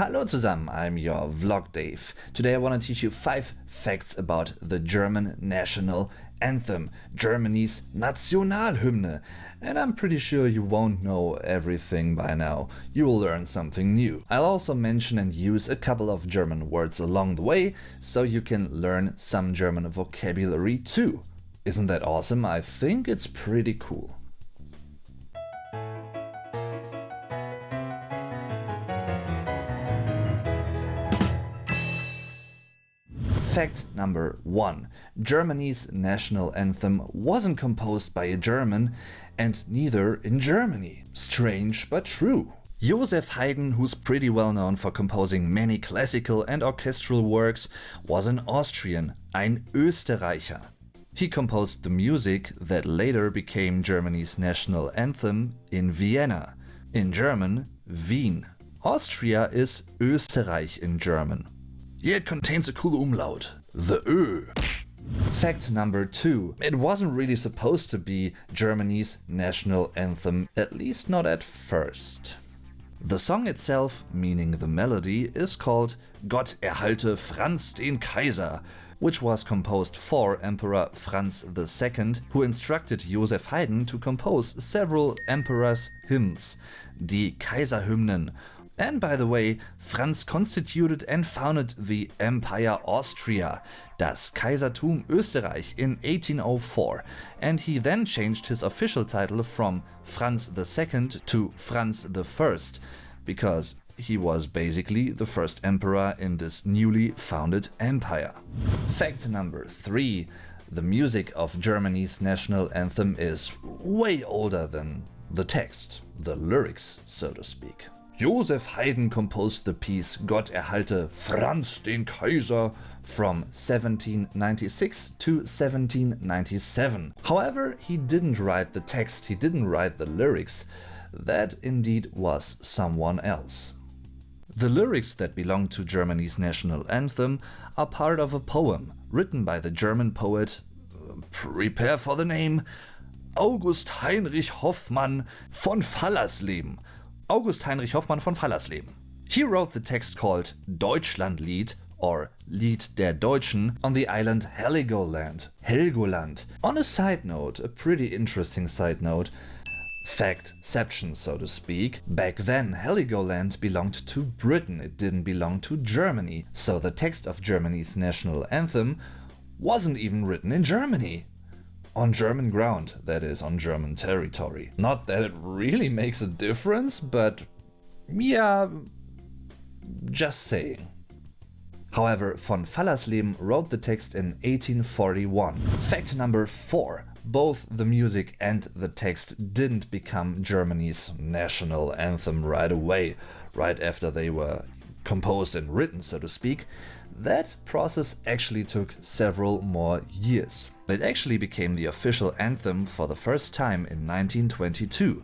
Hallo zusammen, I'm your Vlog Dave. Today I want to teach you 5 facts about the German national anthem, Germany's Nationalhymne. And I'm pretty sure you won't know everything by now. You will learn something new. I'll also mention and use a couple of German words along the way, so you can learn some German vocabulary too. Isn't that awesome? I think it's pretty cool. Fact number 1. Germany's national anthem wasn't composed by a German, and neither in Germany. Strange but true. Joseph Haydn, who's pretty well known for composing many classical and orchestral works, was an Austrian, ein Österreicher. He composed the music that later became Germany's national anthem in Vienna. In German, Wien. Austria is Österreich in German. Yeah, it contains a cool umlaut, the Ö. Fact number 2. It wasn't really supposed to be Germany's national anthem, at least not at first. The song itself, meaning the melody, is called Gott erhalte Franz den Kaiser, which was composed for Emperor Franz II, who instructed Joseph Haydn to compose several emperors' hymns, die Kaiserhymnen. And by the way, Franz constituted and founded the Empire Austria, das Kaisertum Österreich, in 1804, and he then changed his official title from Franz II to Franz I, because he was basically the first emperor in this newly founded empire. Fact number 3. The music of Germany's national anthem is way older than the text, the lyrics, so to speak. Joseph Haydn composed the piece Gott erhalte Franz den Kaiser from 1796 to 1797. However, he didn't write the text, he didn't write the lyrics. That indeed was someone else. The lyrics that belong to Germany's national anthem are part of a poem written by the German poet, prepare for the name, August Heinrich Hoffmann von Fallersleben. August Heinrich Hoffmann von Fallersleben. He wrote the text called Deutschlandlied, or Lied der Deutschen, on the island Helgoland. On a side note, a pretty interesting side note, factception so to speak, back then Heligoland belonged to Britain, it didn't belong to Germany, so the text of Germany's national anthem wasn't even written in Germany. On German ground, that is, on German territory. Not that it really makes a difference, but yeah, just saying. However, von Fallersleben wrote the text in 1841. Fact number 4. Both the music and the text didn't become Germany's national anthem right away, right after they were composed and written, so to speak. That process actually took several more years. It actually became the official anthem for the first time in 1922.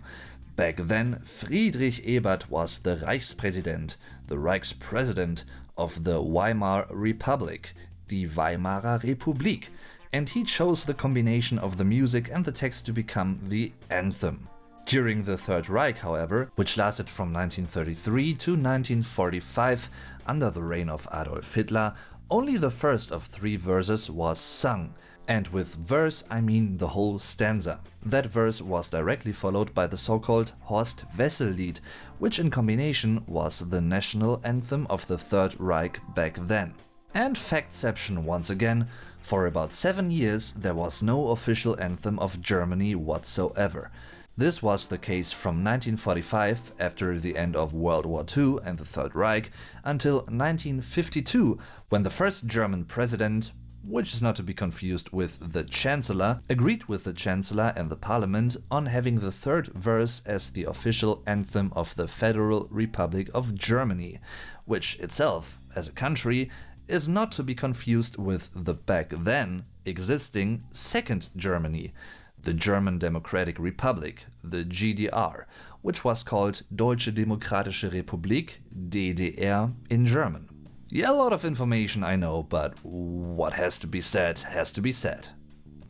Back then, Friedrich Ebert was the Reichspräsident, the Reichspresident of the Weimar Republic, die Weimarer Republik, and he chose the combination of the music and the text to become the anthem. During the Third Reich, however, which lasted from 1933 to 1945 under the reign of Adolf Hitler, only the first of 3 verses was sung. And with verse, I mean the whole stanza. That verse was directly followed by the so-called Horst Wessel-Lied, which in combination was the national anthem of the Third Reich back then. And factception once again, for about 7 years there was no official anthem of Germany whatsoever. This was the case from 1945, after the end of World War II and the Third Reich, until 1952, when the first German president, which is not to be confused with the Chancellor, agreed with the Chancellor and the Parliament on having the third verse as the official anthem of the Federal Republic of Germany, which itself, as a country, is not to be confused with the back then existing Second Germany, the German Democratic Republic, the GDR, which was called Deutsche Demokratische Republik, DDR, in German. Yeah, a lot of information I know, but what has to be said has to be said.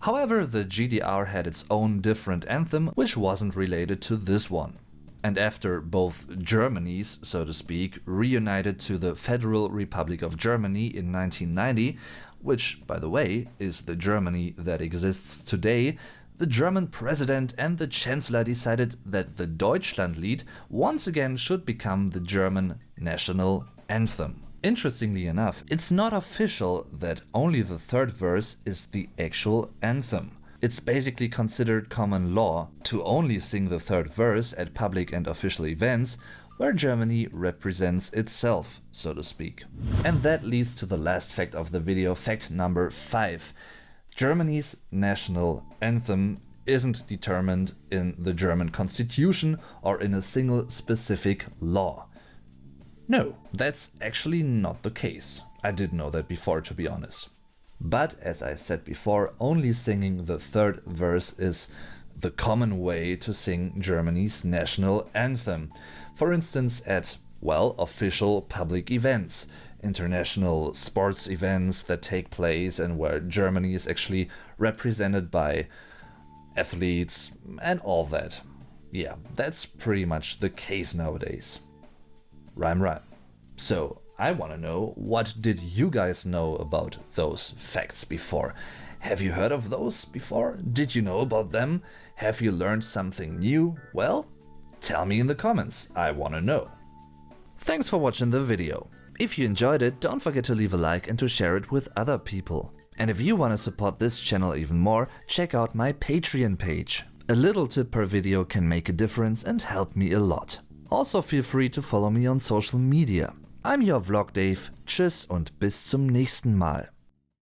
However, the GDR had its own different anthem, which wasn't related to this one. And after both Germanys, so to speak, reunited to the Federal Republic of Germany in 1990, which, by the way, is the Germany that exists today, the German president and the chancellor decided that the Deutschlandlied once again should become the German national anthem. Interestingly enough, it's not official that only the third verse is the actual anthem. It's basically considered common law to only sing the third verse at public and official events where Germany represents itself, so to speak. And that leads to the last fact of the video, fact number 5. Germany's national anthem isn't determined in the German constitution or in a single specific law. No, that's actually not the case. I didn't know that before, to be honest. But as I said before, only singing the third verse is the common way to sing Germany's national anthem. For instance, at, well, official public events, international sports events that take place and where Germany is actually represented by athletes and all that. Yeah, that's pretty much the case nowadays. Rhyme. So, I want to know, what did you guys know about those facts before? Have you heard of those before? Did you know about them? Have you learned something new? Well, tell me in the comments, I want to know. Thanks for watching the video. If you enjoyed it, don't forget to leave a like and to share it with other people. And if you want to support this channel even more, check out my Patreon page. A little tip per video can make a difference and help me a lot. Also feel free to follow me on social media. I'm your Vlog Dave. Tschüss und bis zum nächsten Mal.